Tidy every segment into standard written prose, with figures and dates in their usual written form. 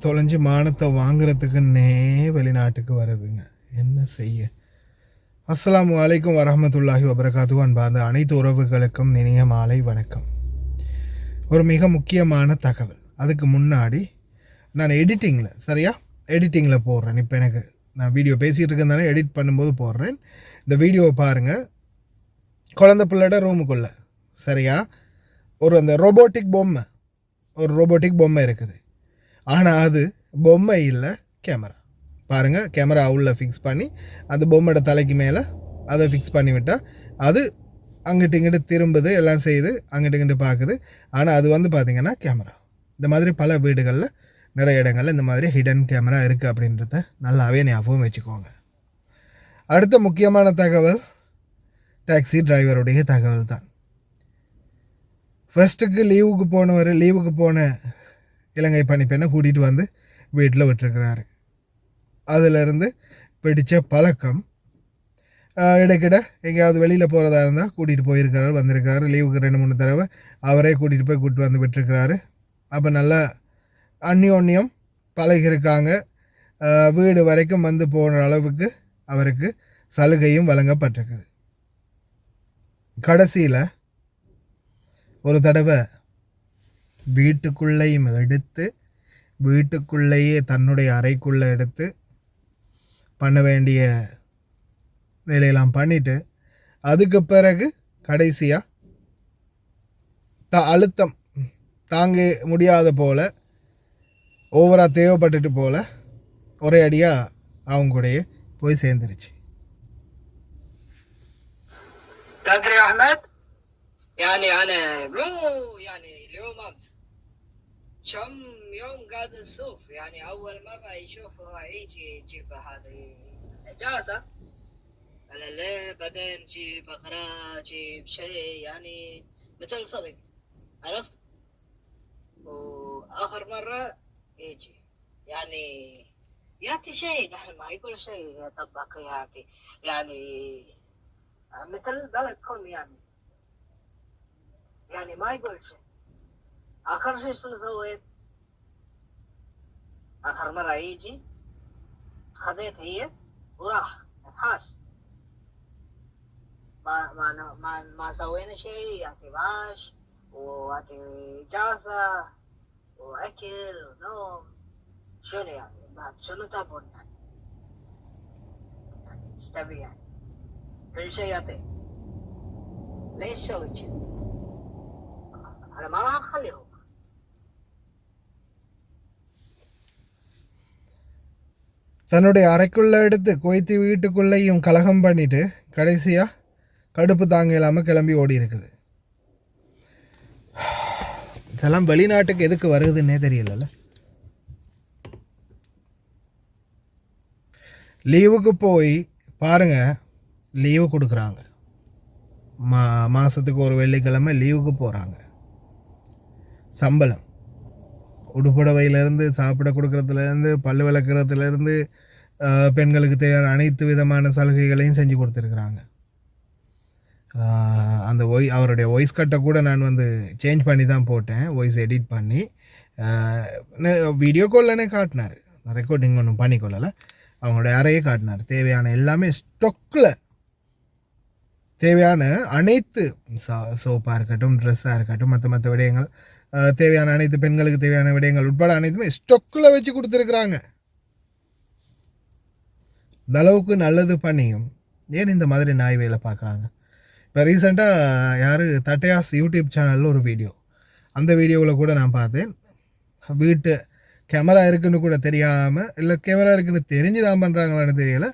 தொலைஞ்சி மானத்தை வாங்குறதுக்குன்னே வெளிநாட்டுக்கு வருதுங்க. என்ன செய்ய? அஸ்ஸலாமு அலைக்கும் வரஹ்மத்துல்லாஹி வபரகாத்து. அன்பார்ந்த அனைத்து உறவுகளுக்கும் இனிய மாலை வணக்கம். ஒரு மிக முக்கியமான தகவல். அதுக்கு முன்னாடி நான் எடிட்டிங்கில் போடுறேன். இப்போ எனக்கு நான் வீடியோ பேசிகிட்டு இருக்கேன், எடிட் பண்ணும்போது போடுறேன். இந்த வீடியோவை பாருங்கள். குழந்தை பிள்ளைட ரூமுக்குள்ளே சரியா அந்த ரோபோட்டிக் பொம்மை இருக்குது. ஆனால் அது பொம்மை இல்லை, கேமரா. பாருங்கள், கேமரா உள்ள ஃபிக்ஸ் பண்ணி அந்த பொம்மையோட தலைக்கு மேலே அதை ஃபிக்ஸ் பண்ணி விட்டால் அது அங்கிட்டு இங்கிட்டு திரும்புது, எல்லாம் செய்யுது, அங்கிட்டு இங்கிட்டு பார்க்குது. ஆனால் அது பார்த்திங்கன்னா கேமரா. இந்த மாதிரி பல வீடுகளில் நிறைய இடங்களில் இந்த மாதிரி ஹிடன் கேமரா இருக்குது அப்படின்றத நல்லாவே ஞாபகம் வச்சுக்கோங்க. அடுத்த முக்கியமான தகவல் டாக்ஸி டிரைவருடைய தகவல் தான். ஃபர்ஸ்ட்டுக்கு லீவுக்கு போன இலங்கை பணிப்பெண்ணை கூட்டிகிட்டு வந்து வீட்டில் விட்டுருக்கிறாரு. அதிலிருந்து பிடித்த பழக்கம் இடைக்கிட எங்கேயாவது வெளியில் போகிறதா இருந்தால் கூட்டிகிட்டு போயிருக்கிறாரு, வந்திருக்காரு. லீவுக்கு 2-3 தடவை அவரே கூட்டிகிட்டு வந்து விட்டுருக்கிறாரு. அப்போ நல்லா அந்யோன்யம் பழகிருக்காங்க. வீடு வரைக்கும் வந்து போகிற அளவுக்கு அவருக்கு சலுகையும் வழங்கப்பட்டிருக்குது. கடைசியில் ஒரு தடவை வீட்டுக்குள்ளேயே தன்னுடைய அறைக்குள்ளே எடுத்து பண்ண வேண்டிய வேலையெல்லாம் பண்ணிவிட்டு அதுக்கு பிறகு கடைசியாக அழுத்தம் தாங்க முடியாத போல் ஓவராக தேவைப்பட்டுட்டு போல் ஒரே அடியாக அவங்க கூடயே போய் சேர்ந்துருச்சு. تدري يا أحمد؟ يعني أنا مو يعني اليوم أمس كم يوم قاعد نسوف. يعني أول مرة يشوف يجي يجيب هذه إجازة على ليه، بعدين جيب أغراض، جيب شيء يعني مثل صدق، عرفت؟ وآخر مرة يجي يعني يعطي شيء، نحن ما يقول شيء يطبق يعطي يعني مثل بلدكم يعني ما يقول شيء. آخر شيء شنو سويت؟ آخر مرة يجي خذيت هي وراح انحاش. ما سوينا شيء، يعطي معاش ويعطي إجازة وأكل ونوم. شنو يعني بعد شنو تبون يعني ايش تبي يعني كل شيء يعطي. ليش سوي كذي؟ أنا ما راح أخليهم. தன்னுடைய அறைக்குள்ளே எடுத்து கொய்த்து வீட்டுக்குள்ளேயும் கலகம் பண்ணிவிட்டு கடைசியாக கடுப்பு தாங்க இல்லாமல் கிளம்பி ஓடி இருக்குது. இதெல்லாம் வெளிநாட்டுக்கு எதுக்கு வருதுன்னே தெரியல. லீவுக்கு போய் பாருங்கள், லீவு கொடுக்குறாங்க. மாதத்துக்கு ஒரு வெள்ளிக்கிழமை லீவுக்கு போகிறாங்க. சம்பளம் உடுப்புடவையிலேருந்து சாப்பிட கொடுக்குறதுலேருந்து பல்லு விளக்குறதுலேருந்து பெண்களுக்கு தேவையான அனைத்து விதமான சலுகைகளையும் செஞ்சு கொடுத்துருக்குறாங்க. அந்த அவருடைய வாய்ஸ் கட்டை கூட நான் சேஞ்ச் பண்ணி தான் போட்டேன், வாய்ஸ் எடிட் பண்ணி. வீடியோ கால்லனே காட்டினார், ரெக்கார்டிங் ஒன்றும் பண்ணிக்கொள்ளலை. அவங்களுடைய அறையே காட்டினார். தேவையான எல்லாமே ஸ்டொக்கில், தேவையான அனைத்து சோப்பாக இருக்கட்டும், ட்ரெஸ்ஸாக இருக்கட்டும், மற்ற விடயங்கள், தேவையான அனைத்து பெண்களுக்கு தேவையான விடயங்கள் உட்பட அனைத்துமே ஸ்டொக்கில் வச்சு கொடுத்துருக்குறாங்க. இந்த அளவுக்கு நல்லது பண்ணியும் ஏன் இந்த மாதிரி நாய் வேலை பார்க்குறாங்க? இப்போ ரீசெண்டாக தட்டையாஸ் யூடியூப் சேனலில் ஒரு வீடியோ, அந்த வீடியோவில் கூட நான் பார்த்தேன். வீட்டு கேமரா இருக்குன்னு கூட தெரியாமல், இல்லை கேமரா இருக்குன்னு தெரிஞ்சு தான் பண்ணுறாங்களான்னு தெரியலை,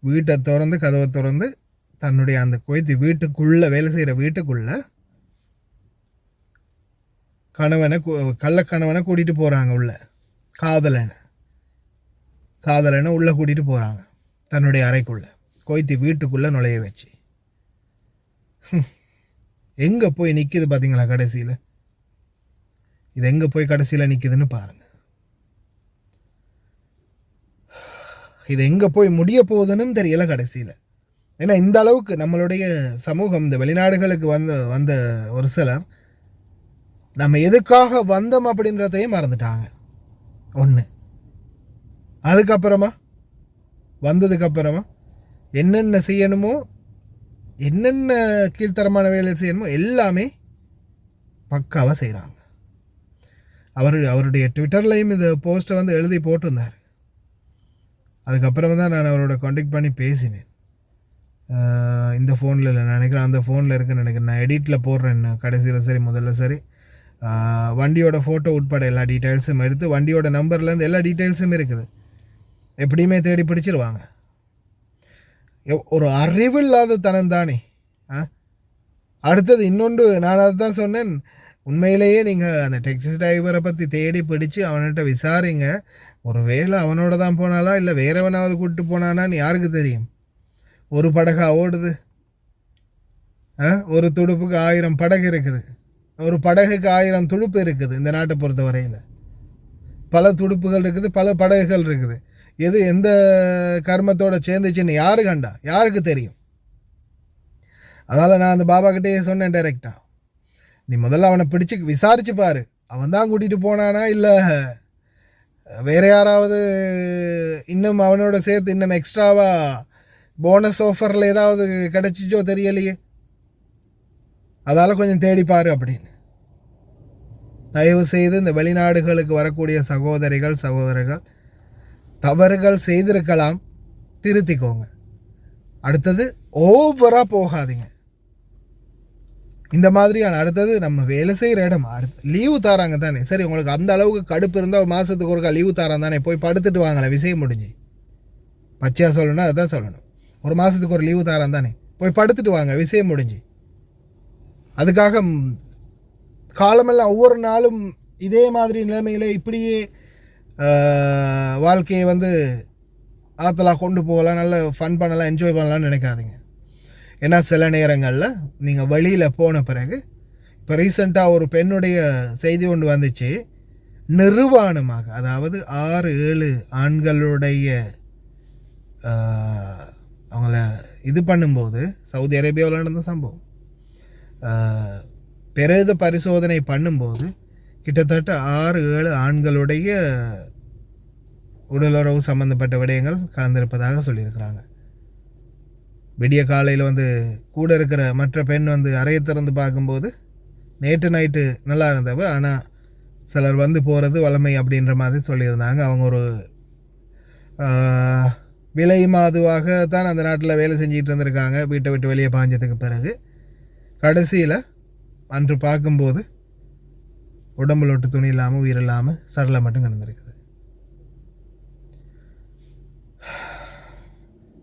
வீட்டை திறந்து கதவை திறந்து தன்னுடைய அந்த கொய்த்து வீட்டுக்குள்ளே வேலை செய்கிற வீட்டுக்குள்ளே கள்ளக்கணவனை கூட்டிகிட்டு போகிறாங்க. உள்ள காதலனை உள்ளே கூட்டிகிட்டு போகிறாங்க தன்னுடைய அறைக்குள்ளே, கொய்த்து வீட்டுக்குள்ளே நுழைய வச்சு. எங்கே போய் நிற்கிது பார்த்தீங்களா கடைசியில்? இது எங்கே போய் கடைசியில் நிற்கிதுன்னு பாருங்கள். இது எங்கே போய் முடிய போகுதுன்னு தெரியல கடைசியில். ஏன்னா இந்த அளவுக்கு நம்மளுடைய சமூகம், இந்த வெளிநாடுகளுக்கு வந்த ஒரு சிலர் நம்ம எதுக்காக வந்தோம் அப்படின்றதையும் மறந்துட்டாங்க. ஒன்று. அதுக்கப்புறமா வந்ததுக்கப்புறமா என்னென்ன செய்யணுமோ, என்னென்ன கீழ்த்தரமான வேலை செய்யணுமோ எல்லாமே பக்காவாக செய்கிறாங்க. அவருடைய ட்விட்டர்லையும் இந்த போஸ்ட்டை வந்து எழுதி போட்டிருந்தார். அதுக்கப்புறமா தான் நான் அவரோட கான்டாக்ட் பண்ணி பேசினேன். இந்த ஃபோனில் இல்லை நினைக்கிறேன், அந்த ஃபோனில் இருக்குன்னு நினைக்கிறேன். நான் எடிட்டில் போடுறேன் கடைசியில். சரி, முதல்ல சரி, வண்டியோட ஃபோட்டோ உட்பட எல்லா டீட்டெயில்ஸும் எடுத்து, வண்டியோட நம்பர்லேருந்து எல்லா டீட்டெயில்ஸும் இருக்குது, எப்படியுமே தேடி பிடிச்சிருவாங்க. ஒரு அறிவில்லாத தனம் தானே. அடுத்தது இன்னொன்று, நான் அதை தான் சொன்னேன், உண்மையிலேயே நீங்கள் அந்த டெக்ஸி டிரைவரை பற்றி தேடி பிடிச்சி அவன்கிட்ட விசாரிங்க. ஒரு வேளை அவனோட தான் போனாலா இல்லை வேறவனாவது கூப்பிட்டு போனானான்னு யாருக்கு தெரியும். ஒரு படகா ஓடுது? ஒரு துடுப்புக்கு 1000 படகு இருக்குது, ஒரு படகுக்கு 1000 துடுப்பு இருக்குது. இந்த நாட்டை பொறுத்த வரையில் பல துடுப்புகள் இருக்குது, பல படகுகள் இருக்குது. எது எந்த கர்மத்தோட சேர்ந்துச்சுன்னு யாரு கண்டா, யாருக்கு தெரியும்? அதால் நான் அந்த பாபா கிட்டே சொன்னேன் டைரெக்டாக, நீ முதல்ல அவனை பிடிச்சி விசாரிச்சு பாரு, அவன் தான் கூட்டிகிட்டு போனானா இல்லை வேறு யாராவது இன்னும் அவனோட சேர்த்து இன்னும் எக்ஸ்ட்ராவாக போனஸ் ஆஃபரில் ஏதாவது கிடச்சிச்சோ தெரியலையே, அதால் கொஞ்சம் தேடிப்பார் அப்படின்னு. தயவு செய்து இந்த வெளிநாடுகளுக்கு வரக்கூடிய சகோதரர்கள் தவறுகள் செய்திருக்கலாம், திருத்திக்கோங்க. அடுத்தது ஓவராக போகாதீங்க. இந்த மாதிரியான அடுத்தது நம்ம வேலை செய்கிற இடம் லீவு தாராங்க தானே, சரி உங்களுக்கு அந்த அளவுக்கு கடுப்பு இருந்தால் மாதத்துக்கு ஒருக்கா லீவு தாரான் தானே, போய் படுத்துட்டு வாங்கலை, விஷயம் முடிஞ்சு. பச்சையாக சொல்லணும்னா அதுதான் சொல்லணும். ஒரு மாதத்துக்கு ஒரு லீவு தாரான் தானே, போய் படுத்துட்டு வாங்க, விஷயம் முடிஞ்சு. அதுக்காக காலமெல்லாம் ஒவ்வொரு நாளும் இதே மாதிரி நிலைமையில் இப்படியே வாழ்க்கையை வந்து ஆற்றலாக கொண்டு போகலாம், நல்ல ஃபன் பண்ணலாம், என்ஜாய் பண்ணலாம்னு நினைக்காதீங்க. ஏன்னா சில நேரங்களில் நீங்கள் வெளியில் போன பிறகு, இப்போ ரீசெண்டாக ஒரு பெண்ணுடைய செய்தி ஒன்று வந்துச்சு, நிர்வாணமாக, அதாவது 6-7 ஆண்களுடைய அவங்கள இது பண்ணும்போது, சவுதி அரேபியாவில் நடந்த சம்பவம், பிரேத பரிசோதனை பண்ணும்போது கிட்டத்தட்ட 6-7 ஆண்களுடைய உடலுறவு சம்பந்தப்பட்ட விடயங்கள் கலந்திருப்பதாக சொல்லியிருக்கிறாங்க. விடிய காலையில் வந்து கூட இருக்கிற மற்ற பெண் வந்து அறையை திறந்து பார்க்கும்போது நேற்று நைட்டு நல்லா இருந்தவ, ஆனால் சிலர் வந்து போகிறது வளமை அப்படின்ற மாதிரி சொல்லியிருந்தாங்க. அவங்க ஒரு விலை மாதுவாக தான் அந்த நாட்டில் வேலை செஞ்சிட்டு இருந்திருக்காங்க. வீட்டை விட்டு வெளியே பாஞ்சதுக்கு பிறகு கடைசியில் அன்று பார்க்கும்போது உடம்புல விட்டு துணி இல்லாமல் உயிர் இல்லாமல் சடலை மட்டும் கிடந்திருக்குது.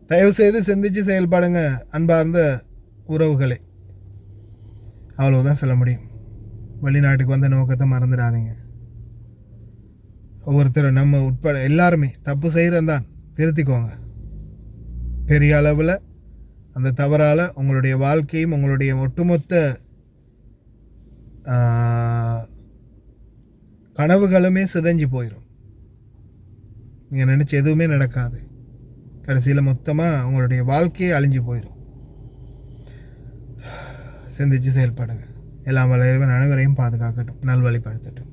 தயவுசெய்து சிந்திச்சு செயல்படுங்க அன்பார்ந்த உறவுகளே, அவ்வளவுதான் சொல்ல முடியும். வெளிநாட்டுக்கு வந்த நோக்கத்தை மறந்துடாதீங்க. ஒவ்வொருத்தரும் நம்ம உட்பட எல்லாருமே தப்பு செய்கிறந்தான், திருத்திக்கோங்க. பெரிய அளவில் அந்த தவறால் உங்களுடைய வாழ்க்கையும் உங்களுடைய ஒட்டுமொத்த கனவுகளுமே சிதைஞ்சு போயிடும். நீங்கள் நினச்ச எதுவுமே நடக்காது. கடைசியில் மொத்தமாக உங்களுடைய வாழ்க்கையே அழிஞ்சு போயிடும். சிந்திச்சு செயல்படுங்க. எல்லாம் வளர்வன் அனைவரையும் பாதுகாக்கட்டும், நல்வழிப்படுத்தட்டும்.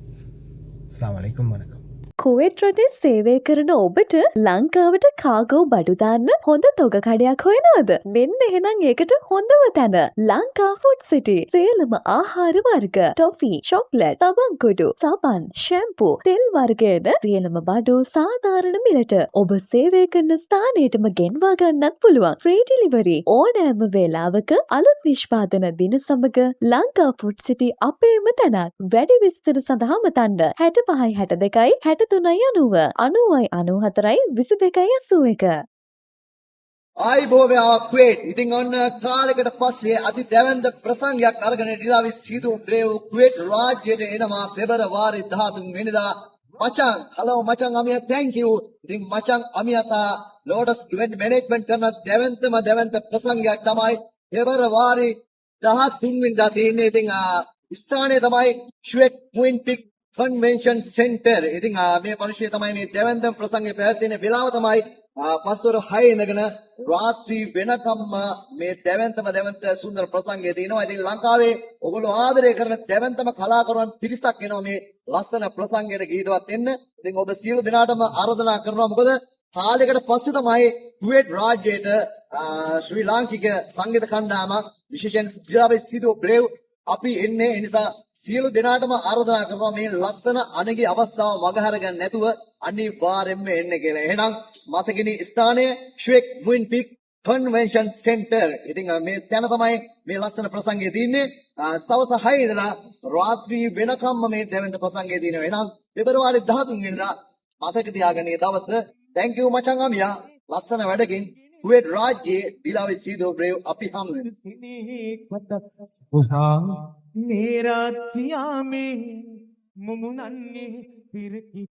அஸ்ஸலாமு அலைக்கும், வணக்கம். කුවේට් රටේ සේවය කරන ඔබට ලංකාවට කාගෝ බඩු දාන්න හොඳ තොග කඩයක් හොයනවද? මෙන්න එහෙනම් ඒකට හොඳම තැන ලංකා ෆුඩ් සිටි. සියලුම ආහාර වර්ග, ටොෆි, චොක්ලට්, සබන් කුඩු, සබන්, ෂැම්පූ, තෙල් වර්ගයන සියලුම බඩු සාධාරණ මිලට ඔබ සේවය කරන ස්ථානයටම ගෙන්වා ගන්නත් පුළුවන්. ෆ්‍රී ඩිලිවරි ඕනෑම වේලාවක අලුත් නිෂ්පාදන දින සමග ලංකා ෆුඩ් සිටි අපේම තැනක්. වැඩි විස්තර සඳහා මතන්න 65 62 63 90 90 94 22 81. ආයිබෝවයා කුවේට්. ඉතින් ඔන්න කාලයකට පස්සේ අති දැවැන්ත ප්‍රසංගයක් අරගෙන ඩිලාවිස් සීදු බ්‍රේව් කුවේට් රාජ්‍යයට එනවා පෙබරවාරි 13 වෙනිදා. මචං, hello මචං අමියා, thank you. ඉතින් මචං අමියා සහ ලෝටස් ඉවෙන්ට් මැනේජ්මන්ට් කරන දැවැන්ත ප්‍රසංගයක් තමයි පෙබරවාරි 13 වෙනිදා තියෙන්නේ. ඉතින් ස්ථානය තමයි ෂුවෙක් මුයින්පික් කන්වෙන්ෂන් සෙන්ටර්. ඉතින් මේ මිනිස්සු තමයි මේ දැවැන්ත ප්‍රසංගය පැවැත්වෙන වෙලාව තමයි පස්වර 6 ඉඳගෙන රාත්‍රී වෙනකම්ම මේ දැවැන්ත සුන්දර ප්‍රසංගය දිනවා. ඉතින් ලංකාවේ ඔයගොල්ලෝ ආදරය කරන දැවැන්තම කලාකරුවන් පිරිසක් එනවා මේ ලස්සන ප්‍රසංගයට ගීතවත් වෙන්න. ඉතින් ඔබ සියලු දෙනාටම ආරාධනා කරනවා. මොකද කාලයකට පස්සේ තමයි කුවේට් රාජ්‍යයට ශ්‍රී ලාංකික සංගීත කණ්ඩායමක් විශේෂයෙන් දිලාවේ සිදු බ්‍රේව් අපි එන්නේ. ඒ නිසා සියලු දෙනාටම ආරාධනා කරනවා මේ ලස්සන අනගි අවස්ථාව මගහර ගන්න නැතුව අනිවාර්යෙන්ම එන්න කියලා. එහෙනම් මතකිනි ස්ථානය ශ්වේක් මුයින්පික් කන්වෙන්ෂන් සෙන්ටර්. ඉතින් මේ තැන තමයි මේ ලස්සන ප්‍රසංගය තියෙන්නේ. සවස් 6 ඉඳලා රාත්‍රී වෙනකම්ම මේ දැවැන්ත ප්‍රසංගය තියෙනවා. එහෙනම් පෙබරවාරි 13 වෙනිදා මතක තියාගන්න මේ දවස. thank you මචං අමියා. ලස්සන වැඩකින් කුවේට් රාජ්‍යයේ දිලාවේ සීදෝ බ්‍රේව් අපි හමු වෙනවා. मेरा जिया में मुमुनन्ने फिर की